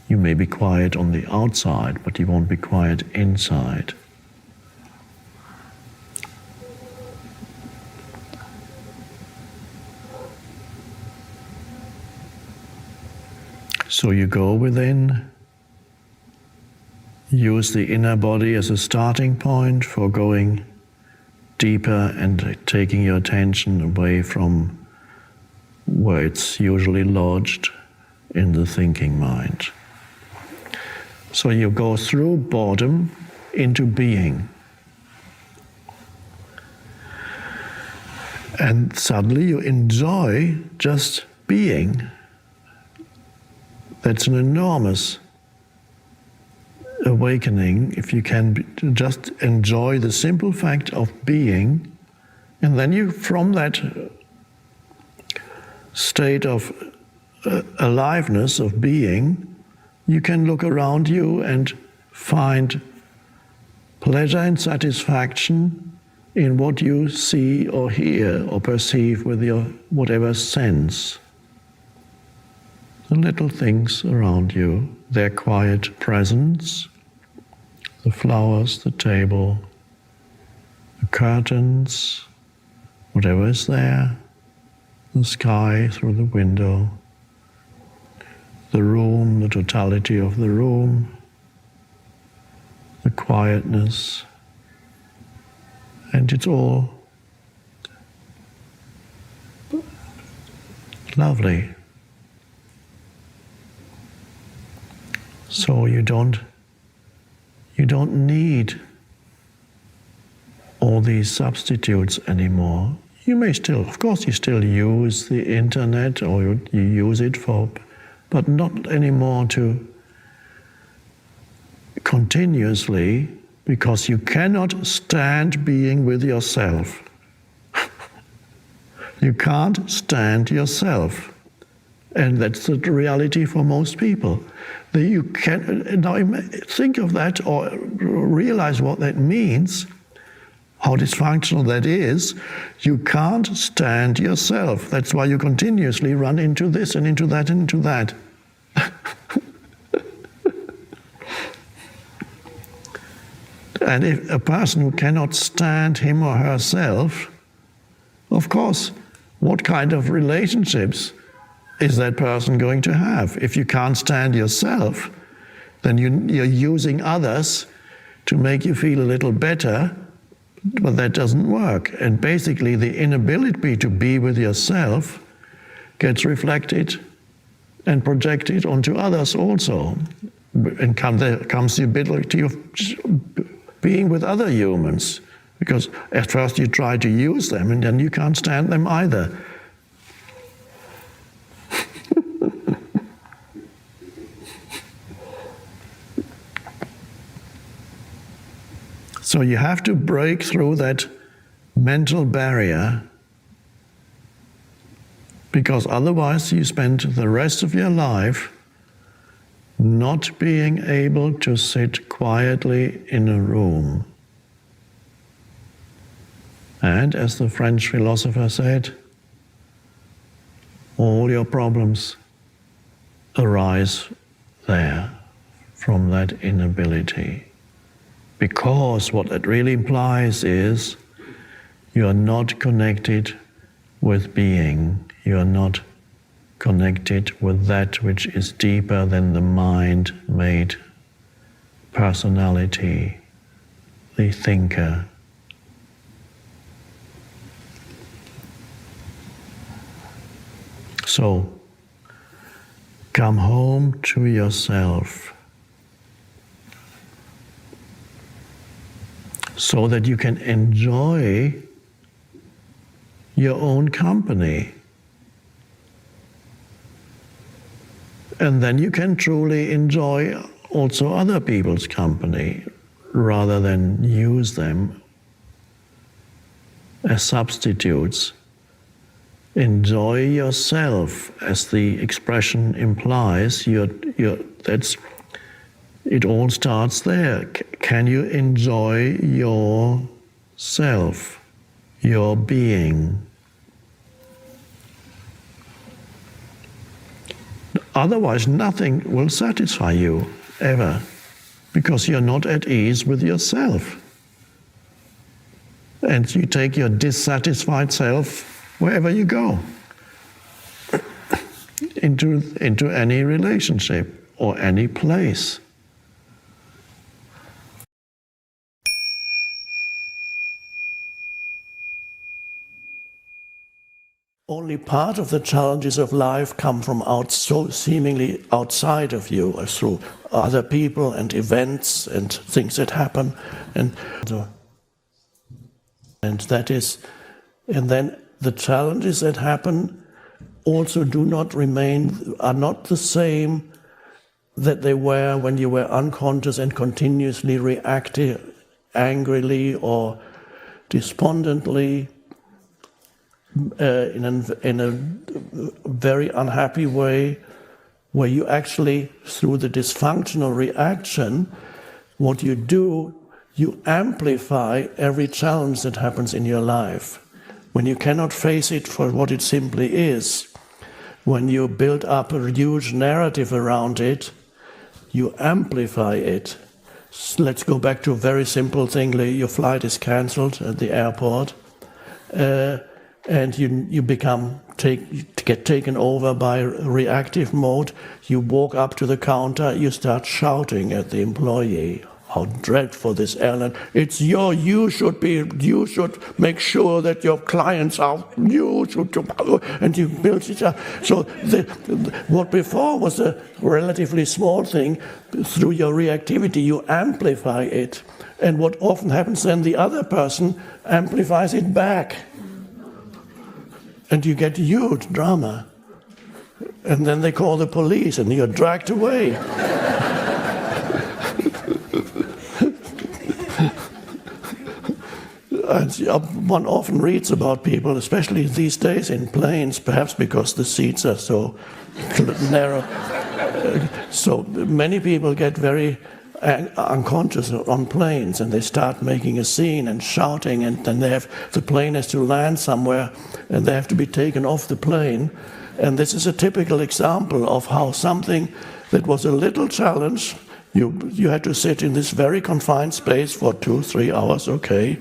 You may be quiet on the outside, but you won't be quiet inside. So you go within, use the inner body as a starting point for going deeper and taking your attention away from where it's usually lodged in the thinking mind. So you go through boredom into being. And suddenly you enjoy just being. That's an enormous awakening if you can just enjoy the simple fact of being, and then you, from that state of aliveness of being, you can look around you and find pleasure and satisfaction in what you see or hear or perceive with your whatever sense. The little things around you, their quiet presence, the flowers, the table, the curtains, whatever is there, the sky through the window, the room, the totality of the room, the quietness, and it's all lovely. So you don't need all these substitutes anymore. You may still, of course, you still use the internet or you use it for, but not anymore to continuously, because you cannot stand being with yourself. You can't stand yourself. And that's the reality for most people. You can now think of that or realize what that means, how dysfunctional that is. You can't stand yourself. That's why you continuously run into this and into that and into that. And if a person who cannot stand him or herself, of course, what kind of relationships is that person going to have? If you can't stand yourself, then you're using others to make you feel a little better, but that doesn't work. And basically the inability to be with yourself gets reflected and projected onto others also. And there comes the ability of being with other humans. Because at first you try to use them and then you can't stand them either. So you have to break through that mental barrier, because otherwise you spend the rest of your life not being able to sit quietly in a room. And as the French philosopher said, all your problems arise there from that inability. Because what it really implies is you are not connected with being. You are not connected with that which is deeper than the mind-made personality, the thinker. So, come home to yourself so that you can enjoy your own company. And then you can truly enjoy also other people's company rather than use them as substitutes. Enjoy yourself, as the expression implies. It all starts there. Can you enjoy yourself, your being? Otherwise, nothing will satisfy you, ever, because you're not at ease with yourself. And you take your dissatisfied self wherever you go, into any relationship or any place. Only part of the challenges of life come from so seemingly outside of you, or through other people and events and things that happen, and then the challenges that happen also are not the same that they were when you were unconscious and continuously reactive, angrily or despondently, in a very unhappy way, where you actually, through the dysfunctional reaction, what you do, you amplify every challenge that happens in your life. When you cannot face it for what it simply is, when you build up a huge narrative around it, you amplify it. Let's go back to a very simple thing. Your flight is cancelled at the airport, and you get taken over by reactive mode. You walk up to the counter, you start shouting at the employee, how dreadful this airline. You should make sure that your clients are, and you build it up. So what before was a relatively small thing, through your reactivity you amplify it. And what often happens then, the other person amplifies it back. And you get huge drama. And then they call the police and you're dragged away. One often reads about people, especially these days in planes, perhaps because the seats are so narrow. So many people get very unconscious on planes, and they start making a scene and shouting, and then the plane has to land somewhere, and they have to be taken off the plane. And this is a typical example of how something that was a little challenge, you had to sit in this very confined space for 2-3 hours, okay,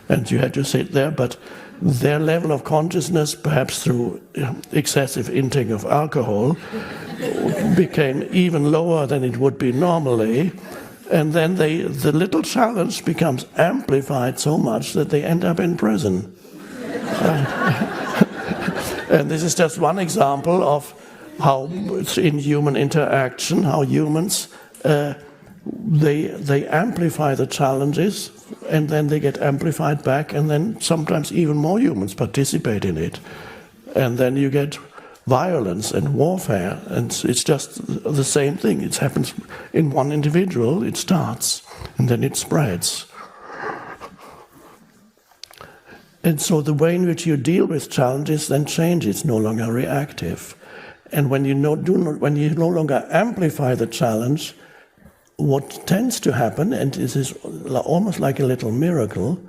and you had to sit there, but their level of consciousness, perhaps through excessive intake of alcohol, became even lower than it would be normally. And then the little challenge becomes amplified so much that they end up in prison. And this is just one example of how in human interaction, how humans they amplify the challenges, and then they get amplified back, and then sometimes even more humans participate in it. And then you get violence and warfare, and it's just the same thing. It happens in one individual, it starts, and then it spreads. And so the way in which you deal with challenges then changes, no longer reactive. And when you no longer amplify the challenge, what tends to happen, and this is almost like a little miracle,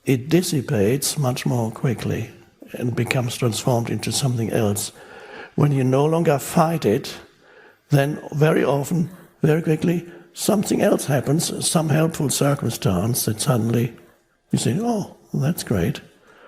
it dissipates much more quickly and becomes transformed into something else. When you no longer fight it, then very often, very quickly, something else happens, some helpful circumstance that suddenly you say, oh, that's great.